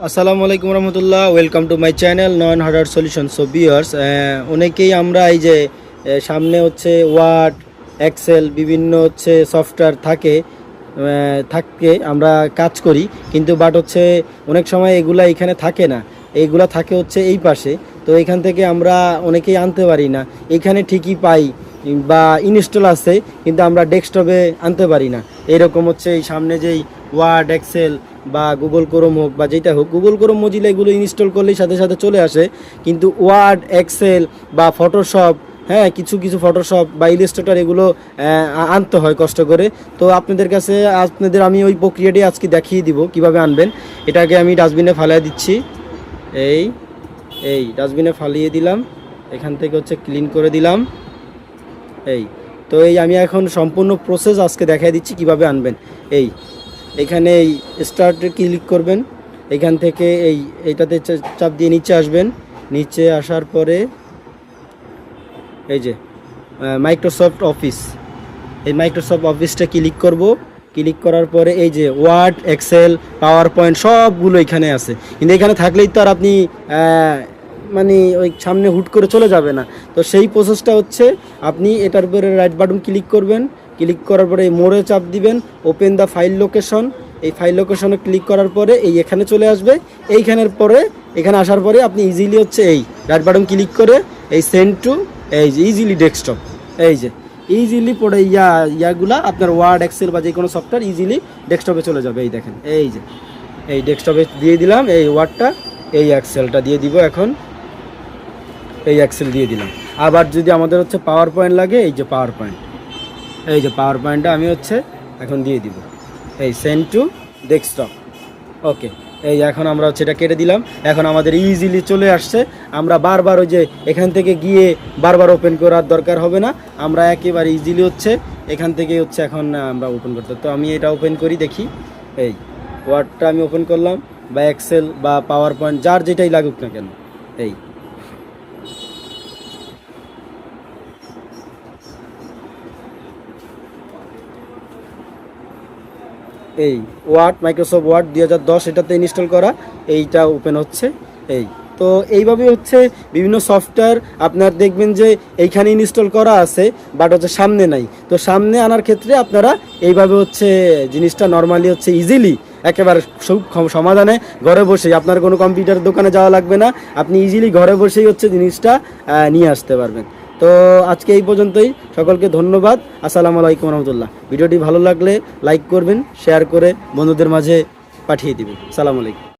আসসালামু আলাইকুম রহমতুল্লাহ, welcome to my channel Nayan hardware solution. So viewers, অনেকেই আমরা এই যে সামনে হচ্ছে ওয়ার্ড, এক্সেল বিভিন্ন হচ্ছে সফটওয়্যার থাকে আমরা কাজ করি, কিন্তু বাট হচ্ছে অনেক সময় এগুলা এখানে থাকে না, এইগুলা থাকে হচ্ছে এই পাশে। তো এখান থেকে আমরা অনেকেই আনতে পারি না, এখানে ঠিকই পাই বা ইনস্টল আছে, কিন্তু আমরা ডেস্কটপে আনতে পারি না। এরকম হচ্ছে এই সামনে যেই ওয়ার্ড, এক্সেল বা গুগল ক্রোম হোক বা যেটা হোক, গুগল ক্রোম মজিলা এগুলো ইনস্টল করলেই সাথে সাথে চলে আসে, কিন্তু ওয়ার্ড, এক্সেল বা ফটোশপ, হ্যাঁ কিছু কিছু ফটোশপ বা ইলাস্ট্রেটর এগুলো আনতে হয় কষ্ট করে। তো আপনাদের আমি ওই প্রক্রিয়াটি আজকে দেখিয়ে দিব কিভাবে আনবেন। এটাকে আমি ডাস্টবিনে ফালিয়ে দিচ্ছি। এই এই ডাস্টবিনে ফালিয়ে দিলাম, এখান থেকে হচ্ছে ক্লিন করে দিলাম। তো আমি এখন সম্পূর্ণ প্রসেস আজকে দেখাই দিচ্ছি কিভাবে আনবেন। এখানে এই স্টার্টে ক্লিক করবেন, এখান থেকে এইটাতে চাপ দিয়ে নিচে আসবেন। নিচে আসার পরে এই যে মাইক্রোসফট অফিস, এই মাইক্রোসফট অফিসটা ক্লিক করব। ক্লিক করার পরে এই যে ওয়ার্ড, এক্সেল, পাওয়ার পয়েন্ট সবগুলো এখানে আছে, কিন্তু এখানে থাকলেই তো আর আপনি মানে ওই সামনে হুট করে চলে যাবে না। তো সেই প্রসেসটা হচ্ছে আপনি এটার উপরে রাইট বাটন ক্লিক করবেন। ক্লিক করার পরে এই মোড়ে চাপ দিবেন, ওপেন দ্য ফাইল লোকেশন। এই ফাইল লোকেশনে ক্লিক করার পরে এখানে চলে আসবে। এইখানের পরে এখানে আসার পরে আপনি ইজিলি হচ্ছে এই রাইট বাটন ক্লিক করে এই সেন্ড টু এই যে ইজিলি ডেস্কটপ, এই যে ইজিলি পড়ে ইয়াগুলা আপনার ওয়ার্ড, এক্সেল বা যে কোনো সফটওয়্যার ইজিলি ডেস্কটপে চলে যাবে। এই দেখেন, এই যে এই ডেস্কটপে দিয়ে দিলাম এই ওয়ার্ডটা, এই এক্সেলটা দিয়ে দিব। এখন এই এক্সেল দিয়ে দিলাম। আবার যদি আমাদের হচ্ছে পাওয়ার পয়েন্ট লাগে, এই যে পাওয়ার পয়েন্ট, এই যে পাওয়ার পয়েন্টটা আমি হচ্ছে এখন দিয়ে দিব এই সেন্ড টু ডেস্কটপ। ওকে, এই এখন আমরা হচ্ছে এটা কেটে দিলাম। এখন আমাদের ইজিলি চলে আসছে। আমরা বারবার ওই যে এখান থেকে গিয়ে বারবার ওপেন করার দরকার হবে না, আমরা একেবারে ইজিলি হচ্ছে এখান থেকে হচ্ছে এখন আমরা ওপেন করতে। তো আমি এটা ওপেন করি, দেখি। এই ওয়ার্ডটা আমি ওপেন করলাম, বা এক্সেল বা পাওয়ার পয়েন্ট যার যেটাই লাগুক না কেন। এই ওয়ার্ড, মাইক্রোসফট ওয়ার্ড 2010 এটাতে ইনস্টল করা, এইটা ওপেন হচ্ছে। তো এইভাবে হচ্ছে বিভিন্ন সফটওয়্যার আপনার দেখবেন যে এইখানে ইনস্টল করা আছে, বাট হচ্ছে সামনে নাই। তো সামনে আনার ক্ষেত্রে আপনারা এইভাবে হচ্ছে জিনিসটা নর্মালি হচ্ছে ইজিলি একেবারে সমাধানে ঘরে বসেই, আপনার কোনো কম্পিউটার দোকানে যাওয়া লাগবে না, আপনি ইজিলি ঘরে বসেই হচ্ছে জিনিসটা নিয়ে আসতে পারবেন। তো আজকে এই পর্যন্তই, সকলকে ধন্যবাদ। আসসালামু আলাইকুম রহমতুল্লাহ। ভিডিওটি ভালো লাগলে লাইক করবেন, শেয়ার করে বন্ধুদের মাঝে পাঠিয়ে দিবেন। সালাম আলাইকুম।